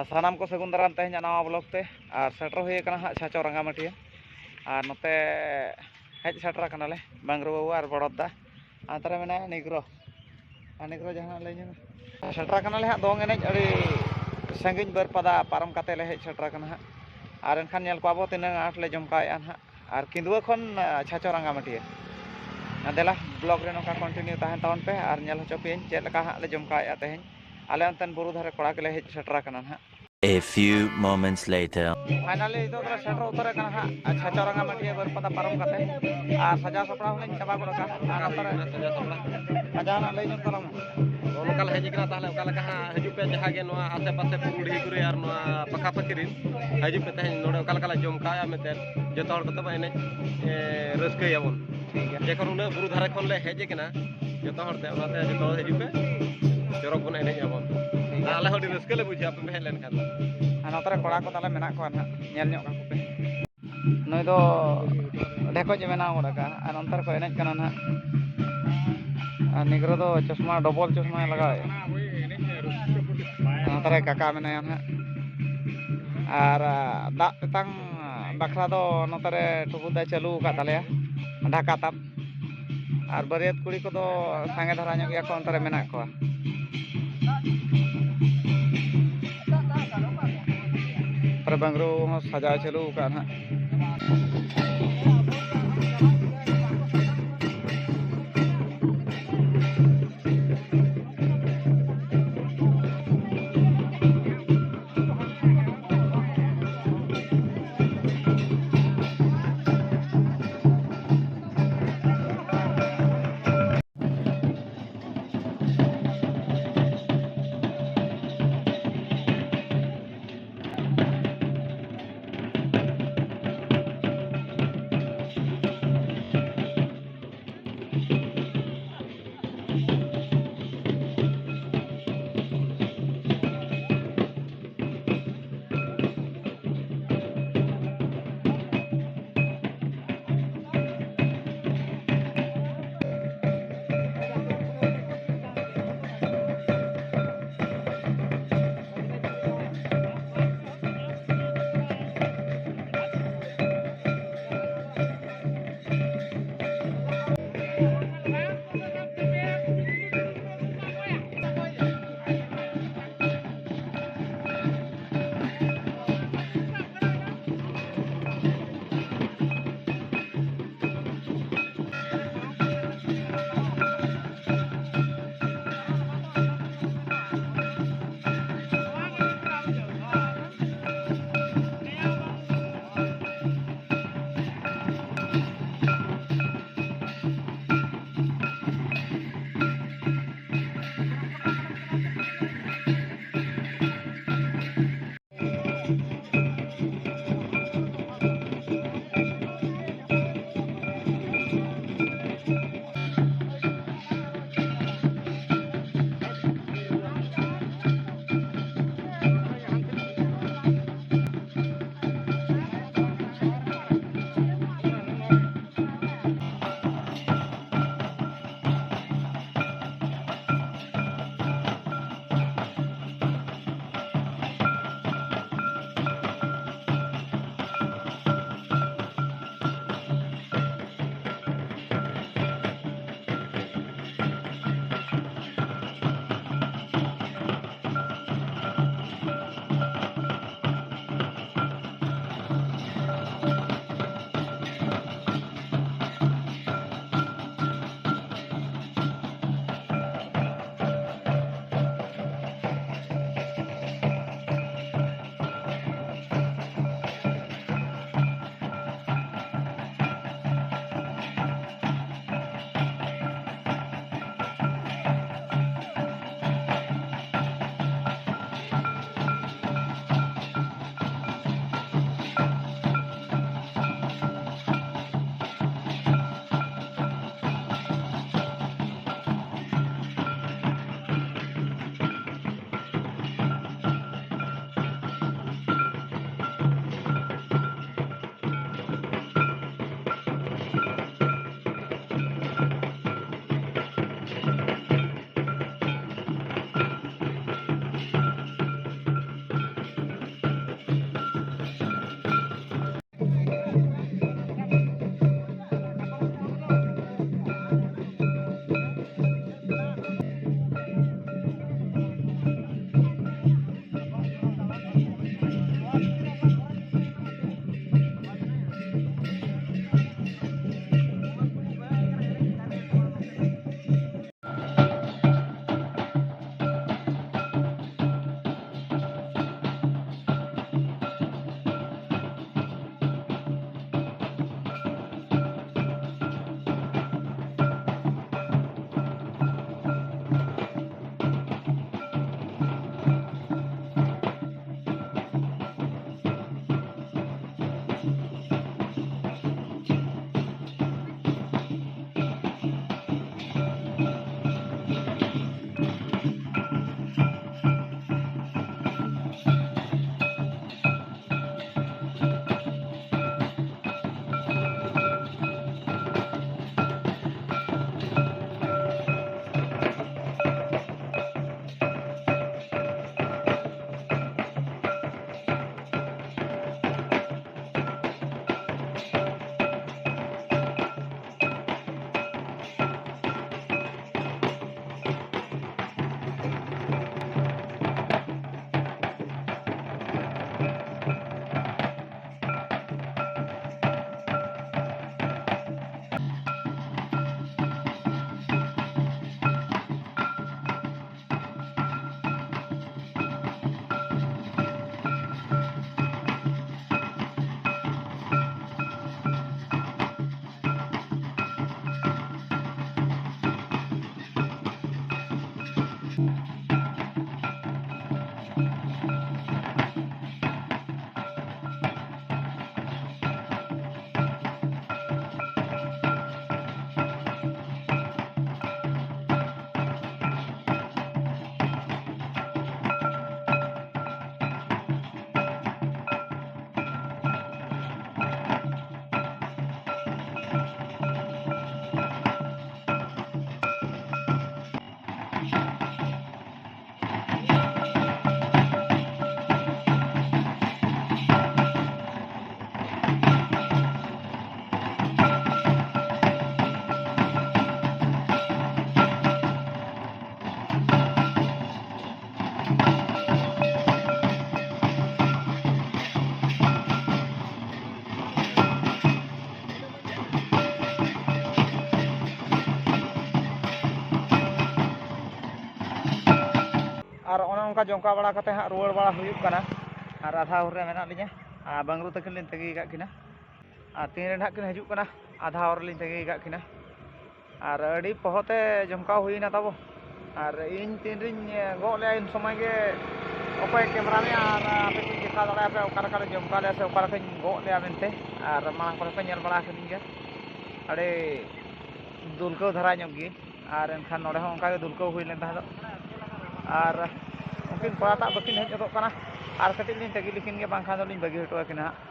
सानाम को सगुन दाराम तेज नवा ब्लॉग ते और सेटर हुए हाँ छाचो रंगामाटिया और नोते हेज सेटर कनाले बांगरू बाबू और बड़ोदा आंतरे मेना निग्रो निग्रो जहाँ ले सेटर कनाले हाँ दोंग एनेज अड़ी संगिन बरपदा पारम काते ले हेज सेटर कना और एनखान नेल को आबो तिनांग आठ ले जमकाया हाँ और किंदुआ खन छाचो रंगामाटिया देला ब्लॉग रे नोका कंटिन्यू तहन तावन पे और नेल हचो पे चेद लका हाँ ले जमकाया तेहें आले अंतन बुरु धारे कोड़ा के ले हेज सेटर कना हाँ। A few moments later. Finally इतो तोरा सेटर उतरे कना हा छाचो रंगामाटिया बरपदा पारम काते आ सजा सपड़ा होले चाबा गोडका आ नतरे सजा सपड़ा अजाना ले जन तलम लोकल हेजिकना ताहले ओकाला कहा हजू पे जहां गे नोआ आसे पासे पुरुड़ी गुरे और नोआ पका पकिरिन हजू पे तहे नोडे ओकाला कला जमकाया मेते जतो हर कतो एने रस्के याबन ठीक है जेकर उन बुरु धारे खन ले हेजे कना जतो हर ते ओनाते जतो हजू पे जरक बन एने याबन आले हडी रस्के ले बुझा पे हेलेन खान नतरे कोड़ा को ताले मेना को ना नेल ᱧᱚᱜ का पे नय दो ढेको जे मेना गोडका आ नंतर को एनेज कना ना निग्रो दो चश्मा डबल चश्मा लगाए नतरे काका मेना ना और दाग तेतांग बखरा दो नतरे टुबुदा चालू का तालेया ढाका ताप और बरियत कुड़ी को दो सांगे धरा ᱧᱚᱜ गया को नतरे मेना को बांगरू सजा चालू का ना ᱟᱨ ᱚᱱᱮ ᱚᱱᱠᱟ ᱡᱚᱢᱠᱟ ᱵᱟᱲᱟ ᱠᱟᱛᱮ ᱦᱟᱸᱜ ᱨᱩᱣᱟᱹᱲ ᱵᱟᱲᱟ ᱦᱩᱭᱩᱜ ᱠᱟᱱᱟ ᱟᱨ ᱟᱫᱷᱟ ᱦᱚᱨ ᱨᱮ ᱢᱮᱱᱟᱜ ᱞᱤᱧᱟ ᱟᱨ ᱵᱟᱝᱨᱩ ᱛᱟᱹᱠᱤᱱ ᱞᱤᱧ ᱛᱟᱹᱜᱤ ᱟᱠᱟᱫ ᱠᱤᱱᱟ ᱟᱨ ᱛᱤᱱ ᱨᱮ ᱱᱟᱦᱟᱜ ᱠᱤᱱ ᱦᱤᱡᱩᱜ ᱠᱟᱱᱟ ᱟᱫᱷᱟ ᱦᱚᱨ ᱨᱮᱞᱤᱧ ᱛᱟᱹᱜᱤ ᱟᱠᱟᱫ ᱠᱤᱱᱟ ᱟᱨ ᱟᱹᱰᱤ ᱯᱚᱦᱚᱛᱮ ᱡᱚᱢᱠᱟᱣ ᱦᱩᱭᱱᱟ ᱛᱟᱵᱚ ᱟᱨ ᱤᱧ ᱛᱤᱱᱨᱤᱧ ᱜᱚᱜ ᱞᱮᱜᱼᱟ ᱩᱱ ᱥᱚᱢᱚᱭ ᱜᱮ ᱚᱠᱚᱭ ᱠᱮᱢᱮᱨᱟ ᱢᱮ ᱟᱨ ᱟᱯᱮ ᱠᱚᱧ ᱫᱮᱠᱷᱟᱣ ᱫᱟᱲᱮᱭᱟᱯᱮ ᱚᱠᱟ ᱞᱮᱠᱟᱨᱮ ᱡᱚᱢᱠᱟᱣ ᱞᱮᱭᱟ ᱥᱮ ᱚᱠᱟ ᱞᱮᱠᱟᱧ ᱜᱚᱜ ᱞᱮᱜᱼᱟ ᱢᱮᱱᱛᱮ ᱟᱨ ᱢᱟᱲᱟᱝ ᱠᱚᱨᱮ ᱯᱮ ᱧᱮᱞ ᱵᱟᱲᱟ ᱟᱠᱟᱫᱤᱧ ᱜᱮᱭᱟ ᱟᱹᱰᱤ ᱫᱩᱞᱠᱟᱹᱣ ᱫᱷᱟᱨᱟ ᱧᱚᱜ ᱜᱮ ᱟᱨ ᱮᱱᱠᱷᱟᱱ ᱱᱚᱰᱮ ᱦᱚᱸ ᱚᱱᱠᱟᱜᱮ ᱫᱩᱞᱠᱟᱹᱣ ᱦᱩᱭ ᱞᱮᱱ ᱛᱟᱦᱮᱸ ᱟᱨ ᱩᱱᱠᱤᱱ ᱠᱚᱲᱟᱴᱟᱜ ᱵᱟᱹᱠᱤᱱ ᱦᱮᱡ ᱜᱚᱫᱚᱜ ᱠᱟᱱᱟ ᱟᱨ ᱠᱟᱹᱴᱤᱡ ᱞᱤᱧ ᱛᱟᱹᱜᱤ ᱞᱮᱠᱤᱱ ᱜᱮ ᱵᱟᱝᱠᱷᱟᱱ ᱫᱚᱞᱤᱧ ᱵᱟᱹᱜᱤ ᱦᱚᱴᱚ ᱟᱹᱠᱤᱱᱟ ᱦᱟᱸᱜ